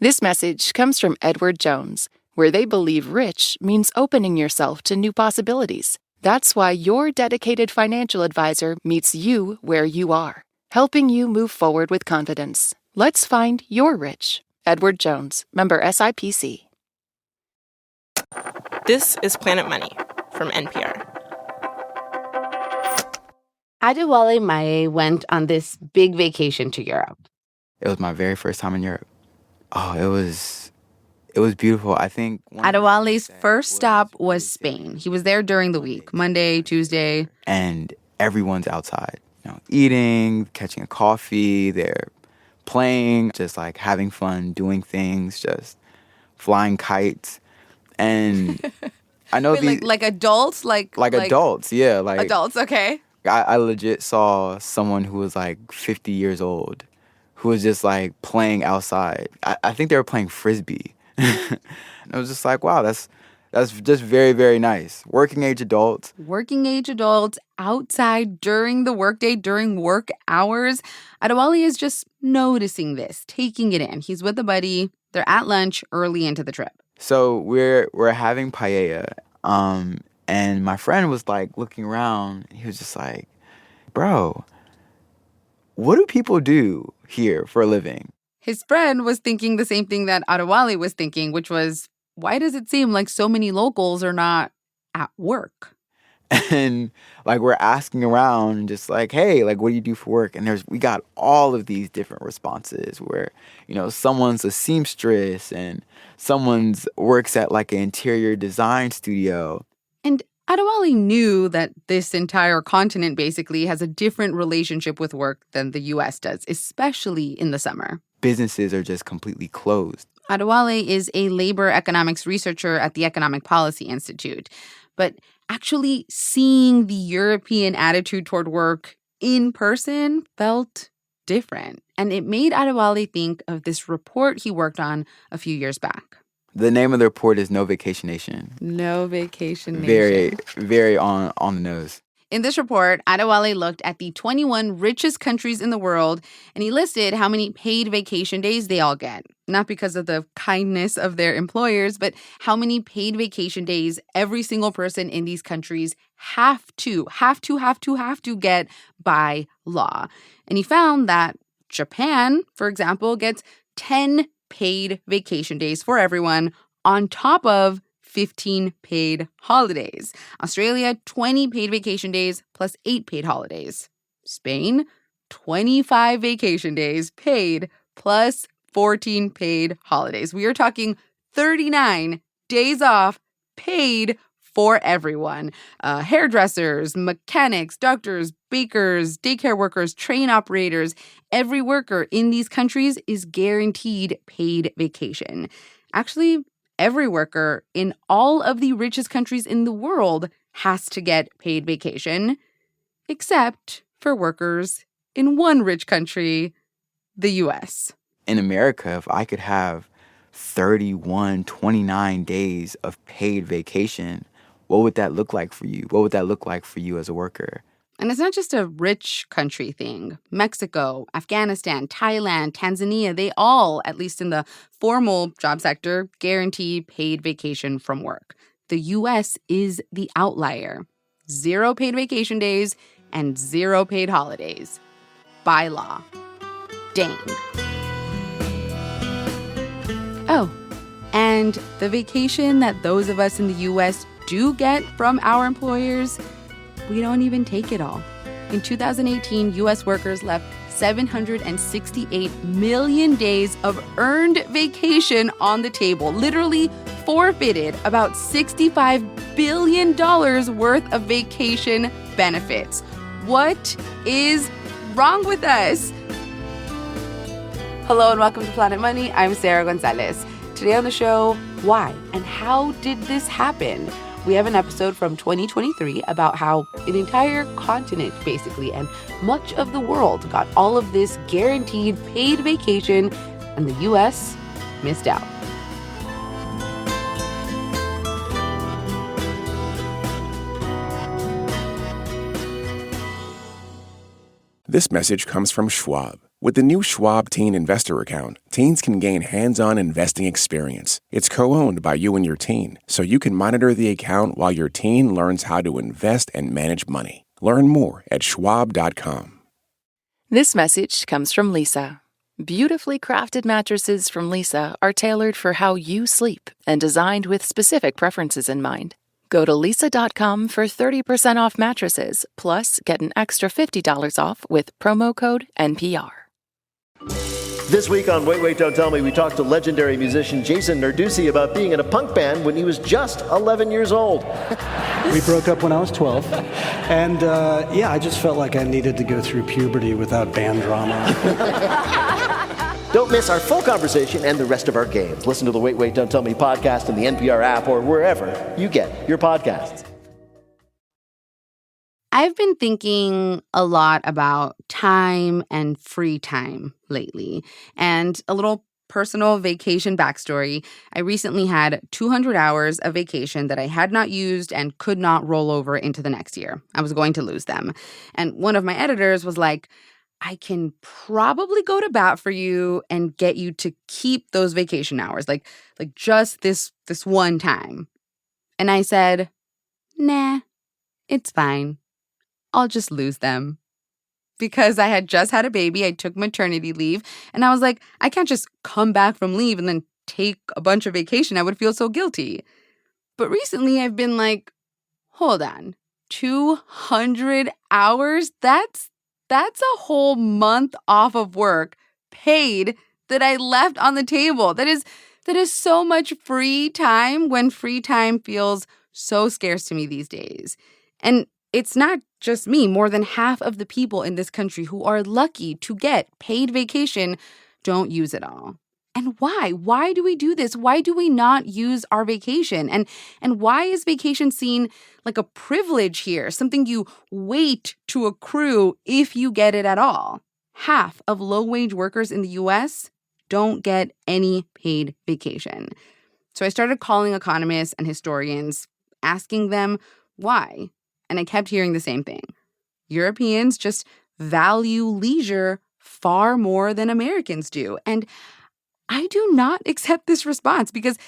This message comes from Edward Jones, where they believe rich means opening yourself to new possibilities. That's why your dedicated financial advisor meets you where you are, helping you move forward with confidence. Let's find your rich. Edward Jones, member SIPC. This is Planet Money from NPR. Adewale Mae went on this big vacation to Europe. It was my very first time in Europe. Oh, it was beautiful. I think Adewale's first stop was Spain. He was there during the week, Monday, Tuesday. And everyone's outside, eating, catching a coffee, they're playing, just like having fun, doing things, just flying kites. And I know Wait, like adults? Like adults, yeah. Like adults, okay. I legit saw someone who was like 50 years old who was just like playing outside. I think they were playing Frisbee. And I was just like, wow, that's just very, very nice. Working age adults outside during the workday, during work hours. Adewale is just noticing this, taking it in. He's with a buddy. They're at lunch early into the trip. So we're having paella. And my friend was like looking around. He was just like, bro, what do people do here for a living? His friend was thinking the same thing that Adewale was thinking, which was, why does it seem like so many locals are not at work? And like we're asking around just like, hey, like what do you do for work? And we got all of these different responses where, someone's a seamstress and someone's works at like an interior design studio. And Adewale knew that this entire continent basically has a different relationship with work than the U.S. does, especially in the summer. Businesses are just completely closed. Adewale is a labor economics researcher at the Economic Policy Institute. But actually seeing the European attitude toward work in person felt different. And it made Adewale think of this report he worked on a few years back. The name of the report is No Vacation Nation. No Vacation Nation. Very, very on the nose. In this report, Adewale looked at the 21 richest countries in the world, and he listed how many paid vacation days they all get. Not because of the kindness of their employers, but how many paid vacation days every single person in these countries have to get by law. And he found that Japan, for example, gets 10 paid vacation days for everyone on top of 15 paid holidays. Australia, 20 paid vacation days plus 8 paid holidays. Spain, 25 vacation days paid plus 14 paid holidays. We are talking 39 days off paid for everyone. Hairdressers, mechanics, doctors, bakers, daycare workers, train operators. Every worker in these countries is guaranteed paid vacation. Actually, every worker in all of the richest countries in the world has to get paid vacation, except for workers in one rich country, the U.S. In America, if I could have 29 days of paid vacation, what would that look like for you? What would that look like for you as a worker? And it's not just a rich country thing. Mexico, Afghanistan, Thailand, Tanzania, they all, at least in the formal job sector, guarantee paid vacation from work. The U.S. is the outlier. 0 paid vacation days and 0 paid holidays. By law. Dang. Oh, and the vacation that those of us in the U.S. do get from our employers, we don't even take it all. In 2018, U.S. workers left 768 million days of earned vacation on the table, literally forfeited about $65 billion worth of vacation benefits. What is wrong with us? Hello and welcome to Planet Money. I'm Sarah Gonzalez. Today on the show, why and how did this happen? We have an episode from 2023 about how an entire continent, basically, and much of the world got all of this guaranteed paid vacation, and the U.S. missed out. This message comes from Schwab. With the new Schwab Teen Investor Account, teens can gain hands-on investing experience. It's co-owned by you and your teen, so you can monitor the account while your teen learns how to invest and manage money. Learn more at schwab.com. This message comes from Lisa. Beautifully crafted mattresses from Lisa are tailored for how you sleep and designed with specific preferences in mind. Go to lisa.com for 30% off mattresses, plus get an extra $50 off with promo code NPR. This week on Wait, Wait, Don't Tell Me, we talked to legendary musician Jason Narducy about being in a punk band when he was just 11 years old. We broke up when I was 12. And I just felt like I needed to go through puberty without band drama. Don't miss our full conversation and the rest of our games. Listen to the Wait, Wait, Don't Tell Me podcast in the NPR app or wherever you get your podcasts. I've been thinking a lot about time and free time lately. And a little personal vacation backstory. I recently had 200 hours of vacation that I had not used and could not roll over into the next year. I was going to lose them. And one of my editors was like, I can probably go to bat for you and get you to keep those vacation hours, like just this one time. And I said, nah, it's fine. I'll just lose them. Because I had just had a baby, I took maternity leave, and I was like, I can't just come back from leave and then take a bunch of vacation. I would feel so guilty. But recently I've been like, hold on, 200 hours? That's a whole month off of work paid that I left on the table. That is so much free time when free time feels so scarce to me these days. And it's not just me. More than half of the people in this country who are lucky to get paid vacation don't use it all. And why? Why do we do this? Why do we not use our vacation? And why is vacation seen like a privilege here, something you wait to accrue if you get it at all? Half of low-wage workers in the U.S. don't get any paid vacation. So I started calling economists and historians, asking them why. And I kept hearing the same thing. Europeans just value leisure far more than Americans do. And I do not accept this response because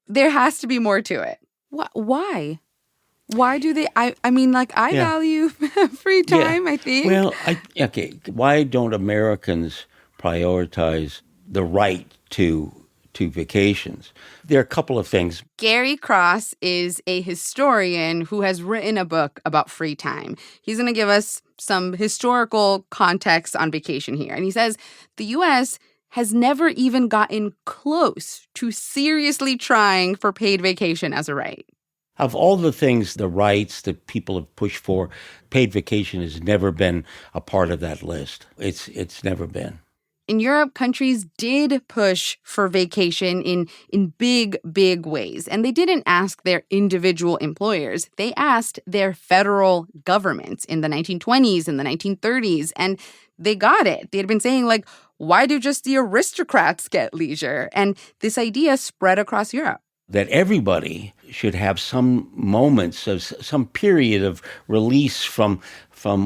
there has to be more to it. Why? Why do they? I value free time, I think. Well, why don't Americans prioritize the right to vacations? There are a couple of things. Gary Cross is a historian who has written a book about free time. He's going to give us some historical context on vacation here. And he says the U.S. has never even gotten close to seriously trying for paid vacation as a right. Of all the things, the rights that people have pushed for, paid vacation has never been a part of that list. It's never been. In Europe, countries did push for vacation in big, big ways. And they didn't ask their individual employers. They asked their federal governments in the 1920s and the 1930s. And they got it. They had been saying, like, why do just the aristocrats get leisure? And this idea spread across Europe. That everybody should have some moments of some period of release from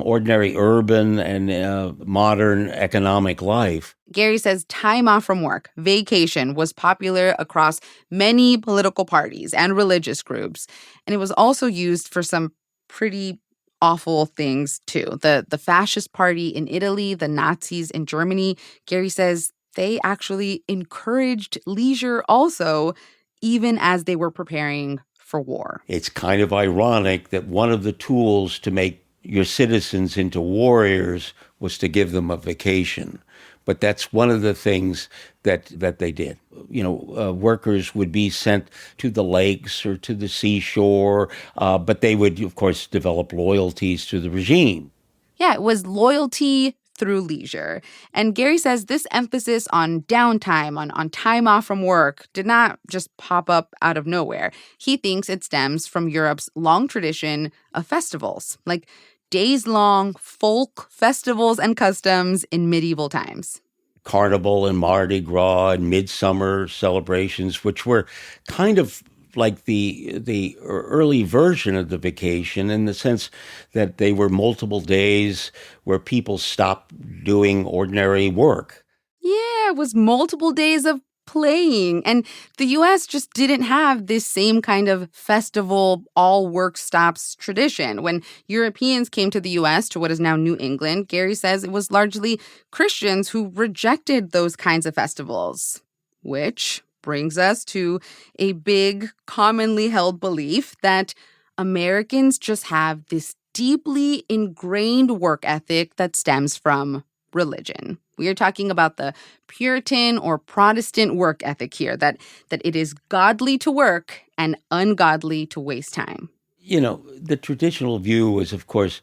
ordinary urban and modern economic life. Gary says time off from work, vacation, was popular across many political parties and religious groups. And it was also used for some pretty awful things, too. The fascist party in Italy, the Nazis in Germany, Gary says they actually encouraged leisure also, even as they were preparing for war. It's kind of ironic that one of the tools to make your citizens into warriors was to give them a vacation. But that's one of the things that they did. Workers would be sent to the lakes or to the seashore, but they would, of course, develop loyalties to the regime. Yeah, it was loyalty through leisure. And Gary says this emphasis on downtime, on time off from work, did not just pop up out of nowhere. He thinks it stems from Europe's long tradition of festivals, like days-long folk festivals and customs in medieval times. Carnival and Mardi Gras and midsummer celebrations, which were kind of like the early version of the vacation in the sense that they were multiple days where people stopped doing ordinary work. Yeah, it was multiple days of playing. And the U.S. just didn't have this same kind of festival, all work stops tradition. When Europeans came to the U.S., to what is now New England, Gary says it was largely Christians who rejected those kinds of festivals, which brings us to a big, commonly held belief that Americans just have this deeply ingrained work ethic that stems from religion. We are talking about the Puritan or Protestant work ethic here, that it is godly to work and ungodly to waste time. You know, the traditional view was, of course,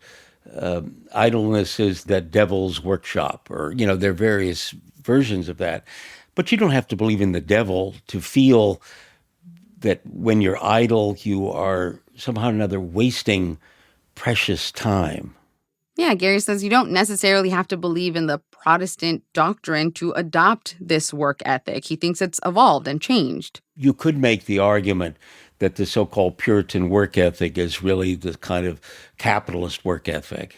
idleness is the devil's workshop, or, you know, there are various versions of that. But you don't have to believe in the devil to feel that when you're idle, you are somehow or another wasting precious time. Yeah, Gary says you don't necessarily have to believe in the Protestant doctrine to adopt this work ethic. He thinks it's evolved and changed. You could make the argument that the so-called Puritan work ethic is really the kind of capitalist work ethic.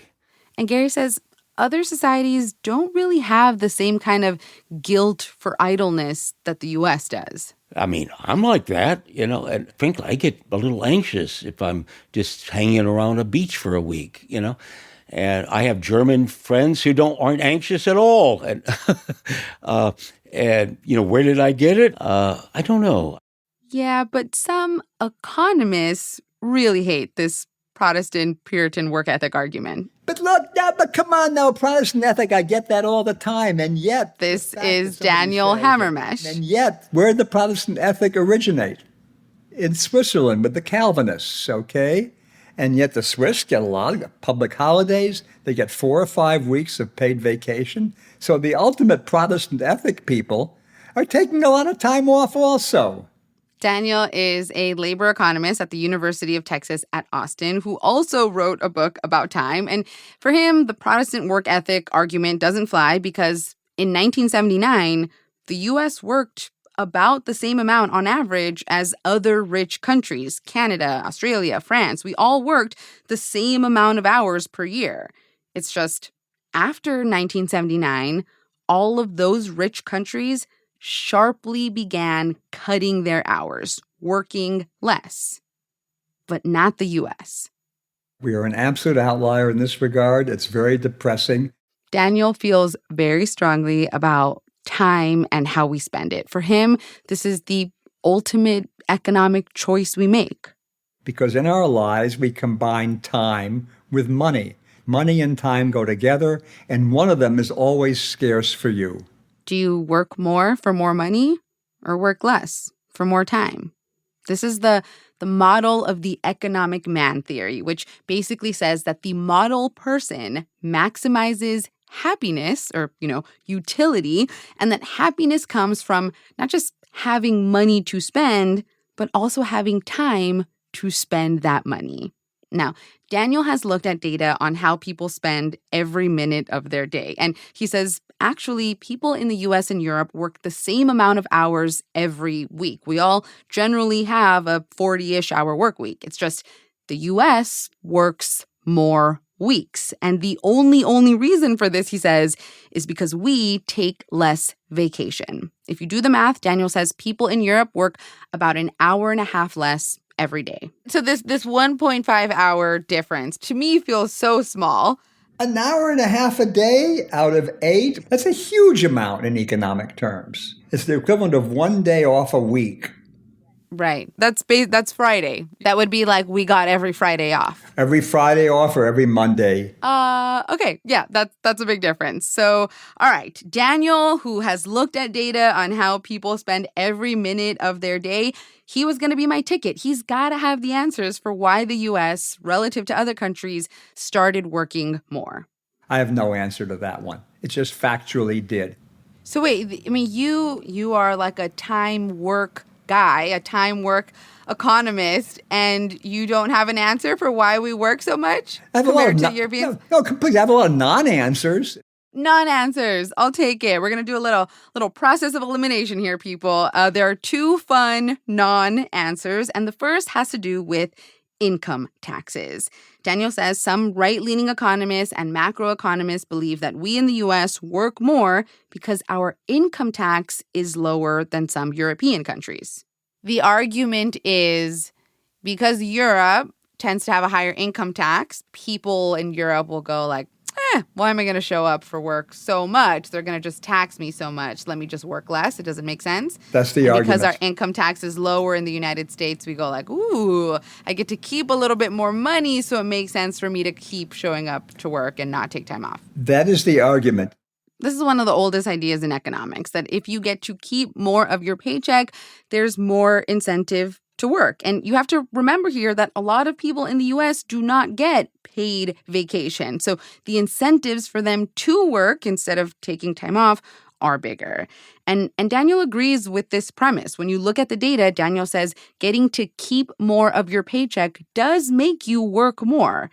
And Gary says other societies don't really have the same kind of guilt for idleness that the U.S. does. I mean, I'm like that, you know, and frankly, I get a little anxious if I'm just hanging around a beach for a week, you know. And I have German friends who aren't anxious at all. And, and you know, where did I get it? I don't know. Yeah, but some economists really hate this Protestant Puritan work ethic argument. But look, but come on now, Protestant ethic, I get that all the time. And yet... This is Daniel Hammermesh. And yet, where did the Protestant ethic originate? In Switzerland with the Calvinists, okay? And yet the Swiss get a lot of public holidays. They get 4 or 5 weeks of paid vacation. So the ultimate Protestant ethic people are taking a lot of time off also. Daniel is a labor economist at the University of Texas at Austin who also wrote a book about time. And for him, the Protestant work ethic argument doesn't fly because in 1979, the U.S. worked about the same amount on average as other rich countries, Canada, Australia, France. We all worked the same amount of hours per year. It's just after 1979, all of those rich countries sharply began cutting their hours, working less, but not the U.S. We are an absolute outlier in this regard. It's very depressing. Daniel feels very strongly about time and how we spend it. For him, this is the ultimate economic choice we make. Because in our lives, we combine time with money. Money and time go together, and one of them is always scarce for you. Do you work more for more money or work less for more time? This is the model of the economic man theory, which basically says that the model person maximizes happiness or, utility, and that happiness comes from not just having money to spend, but also having time to spend that money. Now, Daniel has looked at data on how people spend every minute of their day. And he says, actually, people in the US and Europe work the same amount of hours every week. We all generally have a 40-ish hour work week. It's just the US works more weeks. And the only reason for this, he says, is because we take less vacation. If you do the math, Daniel says people in Europe work about an hour and a half less every day. So this 1.5 hour difference to me feels so small. An hour and a half a day out of 8? That's a huge amount in economic terms. It's the equivalent of 1 day off a week. Right. That's Friday. That would be like we got every Friday off. Every Friday off or every Monday? Okay. Yeah, that's a big difference. So, all right. Daniel, who has looked at data on how people spend every minute of their day, he was going to be my ticket. He's got to have the answers for why the U.S., relative to other countries, started working more. I have no answer to that one. It just factually did. So wait, I mean, you are like a time work guy, a time work economist, and you don't have an answer for why we work so much compared to Europeans? No, completely. I have a lot of non-answers. Non-answers. I'll take it. We're going to do a little process of elimination here, people. There are two fun non-answers, and the first has to do with income taxes. Daniel says some right-leaning economists and macroeconomists believe that we in the U.S. work more because our income tax is lower than some European countries. The argument is because Europe tends to have a higher income tax, people in Europe will go like, why am I going to show up for work so much? They're going to just tax me so much. Let me just work less. It doesn't make sense. That's the argument. Because our income tax is lower in the United States, we go like, ooh, I get to keep a little bit more money, so it makes sense for me to keep showing up to work and not take time off. That is the argument. This is one of the oldest ideas in economics, that if you get to keep more of your paycheck, there's more incentive to work. And you have to remember here that a lot of people in the U.S. do not get paid vacation. So the incentives for them to work instead of taking time off are bigger. And Daniel agrees with this premise. When you look at the data, Daniel says getting to keep more of your paycheck does make you work more,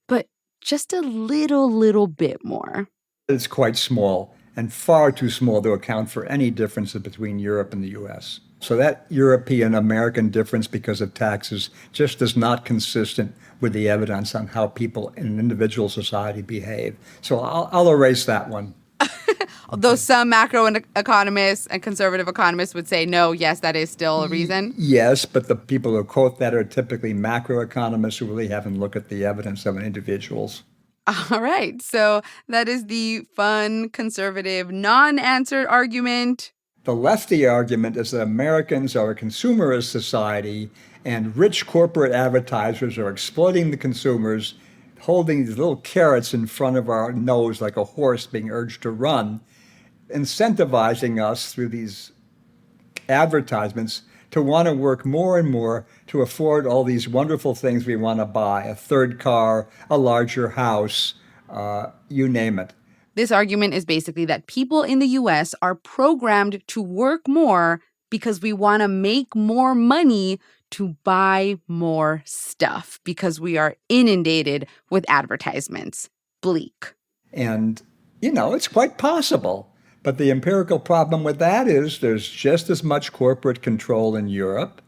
but just a little bit more. It's quite small and far too small to account for any differences between Europe and the U.S. So that European-American difference because of taxes just is not consistent with the evidence on how people in an individual society behave. So I'll erase that one. Although some macroeconomists and conservative economists would say, no, yes, that is still a reason. Yes, but the people who quote that are typically macroeconomists who really haven't looked at the evidence of individuals. All right. So that is the fun, conservative, non-answered argument. The lefty argument is that Americans are a consumerist society and rich corporate advertisers are exploiting the consumers, holding these little carrots in front of our nose like a horse being urged to run, incentivizing us through these advertisements to want to work more and more to afford all these wonderful things we want to buy, a third car, a larger house, you name it. This argument is basically that people in the U.S. are programmed to work more because we want to make more money to buy more stuff because we are inundated with advertisements. Bleak. And, it's quite possible. But the empirical problem with that is there's just as much corporate control in Europe.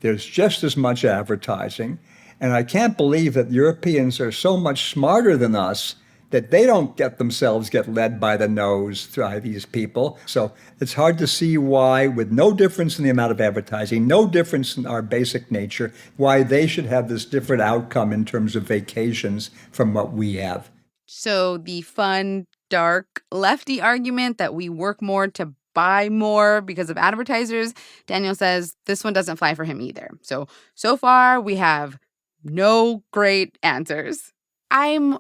There's just as much advertising. And I can't believe that Europeans are so much smarter than us that they don't get led by the nose by these people. So it's hard to see why, with no difference in the amount of advertising, no difference in our basic nature, why they should have this different outcome in terms of vacations from what we have. So the fun, dark, lefty argument that we work more to buy more because of advertisers, Daniel says this one doesn't fly for him either. So far, we have no great answers. I'm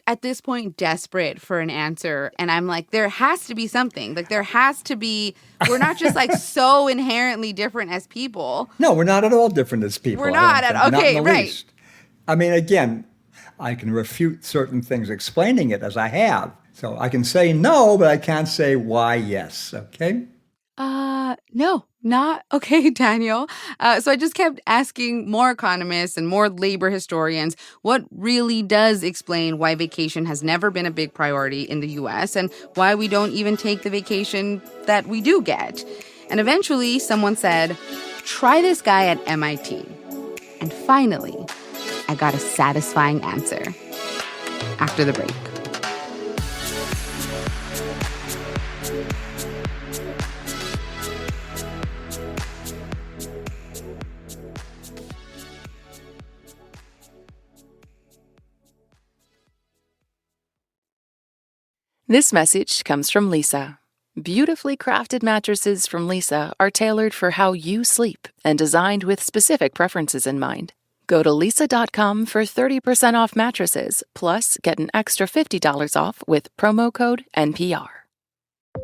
at this point, desperate for an answer. And I'm like, there has to be something. There has to be, we're not just so inherently different as people. No, we're not at all different as people. We're not okay, right. Least. I mean, again, I can refute certain things explaining it as I have. So I can say no, but I can't say why yes, okay? No, not okay, Daniel. So I just kept asking more economists and more labor historians what really does explain why vacation has never been a big priority in the U.S. and why we don't even take the vacation that we do get. And eventually someone said, try this guy at MIT. And finally, I got a satisfying answer after the break. This message comes from Lisa. Beautifully crafted mattresses from Lisa are tailored for how you sleep and designed with specific preferences in mind. Go to lisa.com for 30% off mattresses, plus get an extra $50 off with promo code NPR.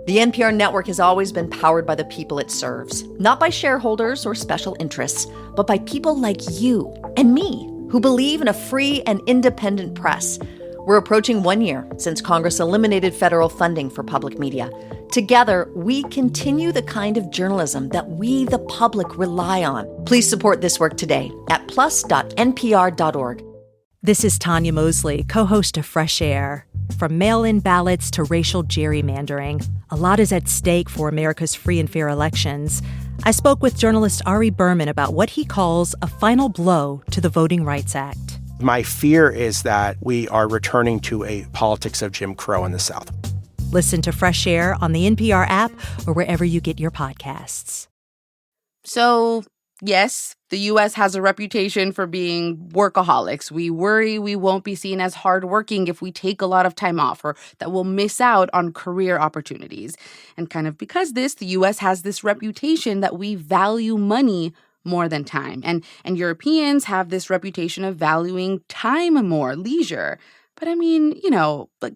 The NPR network has always been powered by the people it serves, not by shareholders or special interests, but by people like you and me who believe in a free and independent press. We're approaching 1 year since Congress eliminated federal funding for public media. Together, we continue the kind of journalism that we, the public, rely on. Please support this work today at plus.npr.org. This is Tanya Mosley, co-host of Fresh Air. From mail-in ballots to racial gerrymandering, a lot is at stake for America's free and fair elections. I spoke with journalist Ari Berman about what he calls a final blow to the Voting Rights Act. My fear is that we are returning to a politics of Jim Crow in the South. Listen to Fresh Air on the NPR app or wherever you get your podcasts. So, yes, the U.S. has a reputation for being workaholics. We worry we won't be seen as hardworking if we take a lot of time off, or that we'll miss out on career opportunities. And kind of because the U.S. has this reputation that we value money more than time. And Europeans have this reputation of valuing time more, leisure. But I mean, like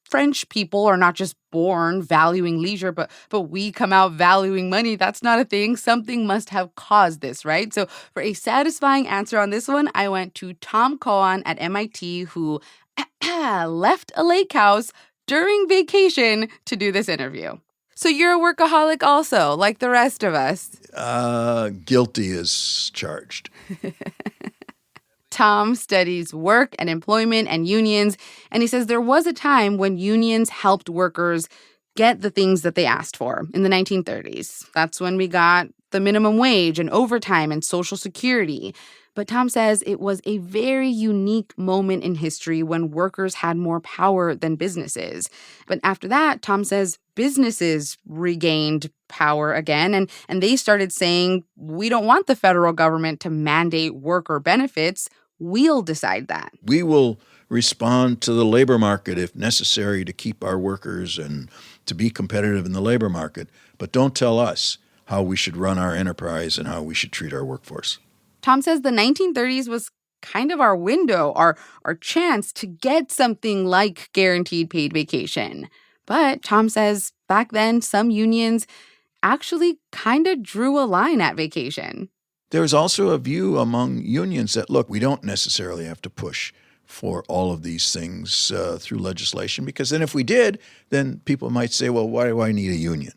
French people are not just born valuing leisure, but we come out valuing money. That's not a thing. Something must have caused this, right? So for a satisfying answer on this one, I went to Tom Cohen at MIT, who left a lake house during vacation to do this interview. So you're a workaholic also, like the rest of us. Guilty as charged. Tom studies work and employment and unions, and he says there was a time when unions helped workers get the things that they asked for in the 1930s. That's when we got the minimum wage and overtime and Social Security. But Tom says it was a very unique moment in history when workers had more power than businesses. But after that, Tom says businesses regained power again, and they started saying, we don't want the federal government to mandate worker benefits. We'll decide that. We will respond to the labor market if necessary to keep our workers and to be competitive in the labor market. But don't tell us how we should run our enterprise and how we should treat our workforce. Tom says the 1930s was kind of our window, our chance to get something like guaranteed paid vacation. But Tom says back then, some unions actually kind of drew a line at vacation. There's also a view among unions that, look, we don't necessarily have to push for all of these things through legislation, because then if we did, then people might say, well, why do I need a union?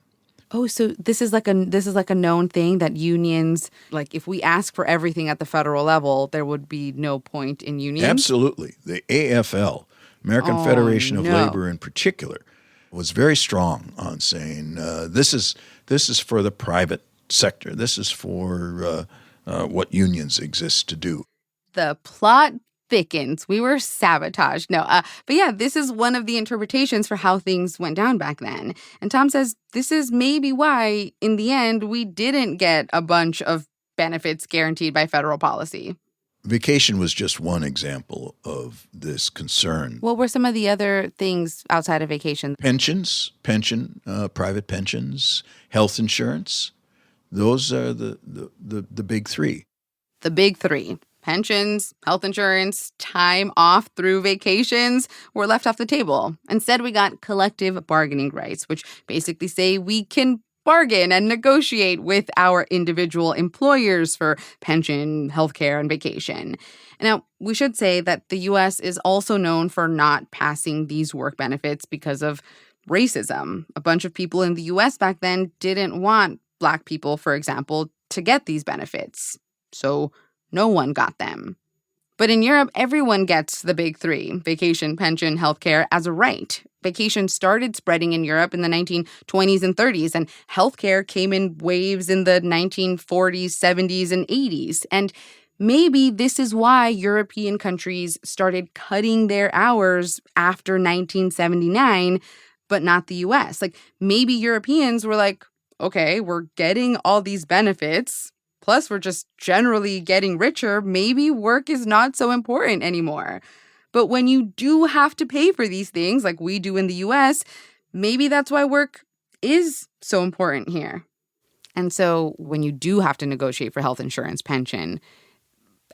Oh, so this is like a known thing that unions, like if we ask for everything at the federal level, there would be no point in unions? Absolutely. The AFL, American Federation of Labor in particular, was very strong on saying this is for the private sector. This is for what unions exist to do. The plot thickens. We were sabotaged. No, but yeah, this is one of the interpretations for how things went down back then. And Tom says this is maybe why, in the end, we didn't get a bunch of benefits guaranteed by federal policy. Vacation was just one example of this concern. What were some of the other things outside of vacation? Private pensions, health insurance. Those are the big three. The big three. Pensions, health insurance, time off through vacations were left off the table. Instead, we got collective bargaining rights, which basically say we can bargain and negotiate with our individual employers for pension, healthcare, and vacation. Now, we should say that the U.S. is also known for not passing these work benefits because of racism. A bunch of people in the U.S. back then didn't want Black people, for example, to get these benefits. So no one got them. But in Europe, everyone gets the big three: vacation, pension, healthcare as a right. Vacation started spreading in Europe in the 1920s and 30s, and healthcare came in waves in the 1940s, 70s, and 80s. And maybe this is why European countries started cutting their hours after 1979, but not the U.S. Like, maybe Europeans were like, okay, we're getting all these benefits, plus we're just generally getting richer. Maybe work is not so important anymore. But when you do have to pay for these things, like we do in the U.S., maybe that's why work is so important here. And so when you do have to negotiate for health insurance, pension,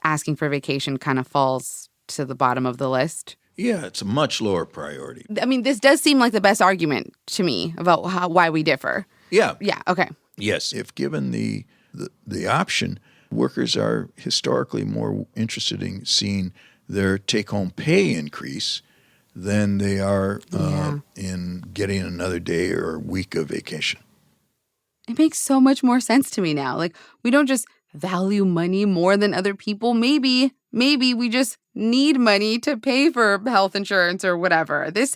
asking for vacation kind of falls to the bottom of the list. Yeah, it's a much lower priority. I mean, this does seem like the best argument to me about why we differ. Yeah. Yeah, okay. Yes, if given the option, workers are historically more interested in seeing their take-home pay increase than they are in getting another day or week of vacation. It makes so much more sense to me now. Like, we don't just value money more than other people. Maybe we just need money to pay for health insurance or whatever. This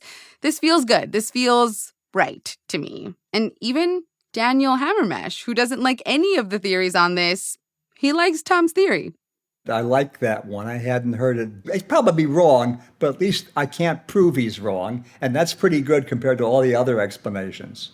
feels good. This feels right to me. And even Daniel Hammermesh, who doesn't like any of the theories on this, he likes Tom's theory. I like that one. I hadn't heard it. He's probably wrong, but at least I can't prove he's wrong. And that's pretty good compared to all the other explanations.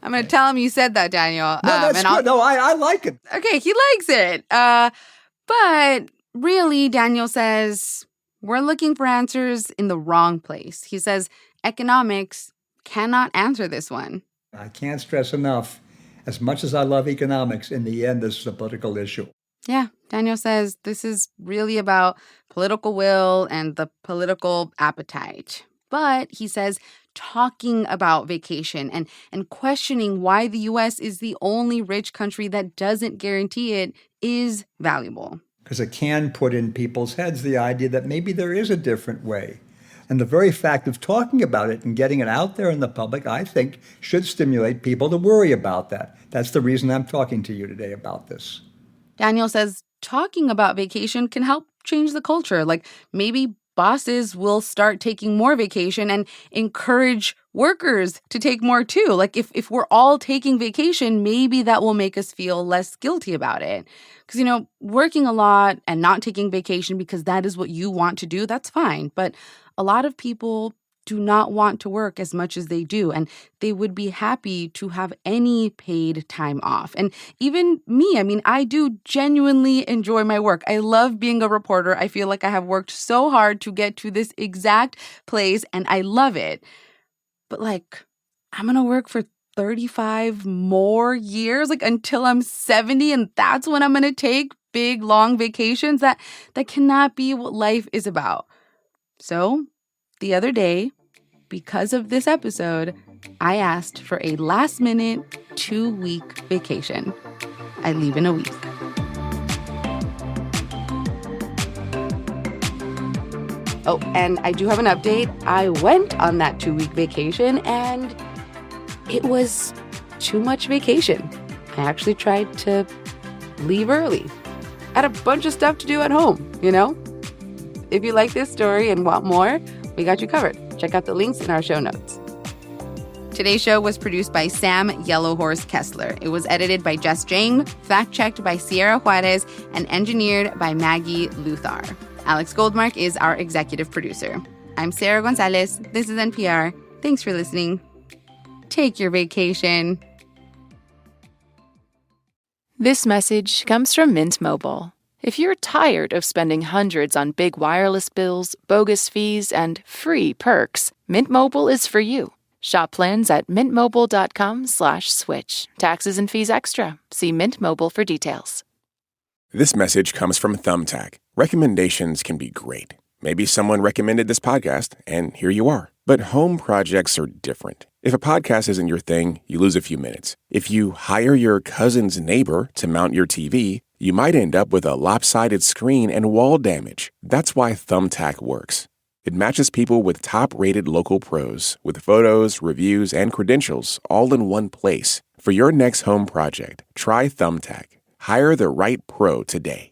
I'm going to tell him you said that, Daniel. No, that's good. No, I like it. Okay, he likes it. But really, Daniel says, we're looking for answers in the wrong place. He says economics cannot answer this one. I can't stress enough, as much as I love economics, in the end, this is a political issue. Yeah, Daniel says this is really about political will and the political appetite. But he says talking about vacation and questioning why the U.S. is the only rich country that doesn't guarantee it is valuable. Because it can put in people's heads the idea that maybe there is a different way. And the very fact of talking about it and getting it out there in the public, I think, should stimulate people to worry about that. That's the reason I'm talking to you today about this. Daniel says talking about vacation can help change the culture. Like maybe bosses will start taking more vacation and encourage workers to take more too. Like if we're all taking vacation, maybe that will make us feel less guilty about it. Because, working a lot and not taking vacation because that is what you want to do, that's fine. But a lot of people do not want to work as much as they do, and they would be happy to have any paid time off. And even me, I do genuinely enjoy my work. I love being a reporter. I feel like I have worked so hard to get to this exact place, and I love it. But I'm going to work for 35 more years, until I'm 70, and that's when I'm going to take big, long vacations. That cannot be what life is about. So the other day, because of this episode, I asked for a last-minute 2-week vacation. I leave in a week. Oh, and I do have an update. I went on that 2-week vacation, and it was too much vacation. I actually tried to leave early. I had a bunch of stuff to do at home, If you like this story and want more, we got you covered. Check out the links in our show notes. Today's show was produced by Sam Yellowhorse Kessler. It was edited by Jess Jang, fact-checked by Sierra Juarez, and engineered by Maggie Luthar. Alex Goldmark is our executive producer. I'm Sarah Gonzalez. This is NPR. Thanks for listening. Take your vacation. This message comes from Mint Mobile. If you're tired of spending hundreds on big wireless bills, bogus fees, and free perks, Mint Mobile is for you. Shop plans at mintmobile.com/switch. Taxes and fees extra. See Mint Mobile for details. This message comes from Thumbtack. Recommendations can be great. Maybe someone recommended this podcast, and here you are. But home projects are different. If a podcast isn't your thing, you lose a few minutes. If you hire your cousin's neighbor to mount your TV, you might end up with a lopsided screen and wall damage. That's why Thumbtack works. It matches people with top-rated local pros with photos, reviews, and credentials all in one place. For your next home project, try Thumbtack. Hire the right pro today.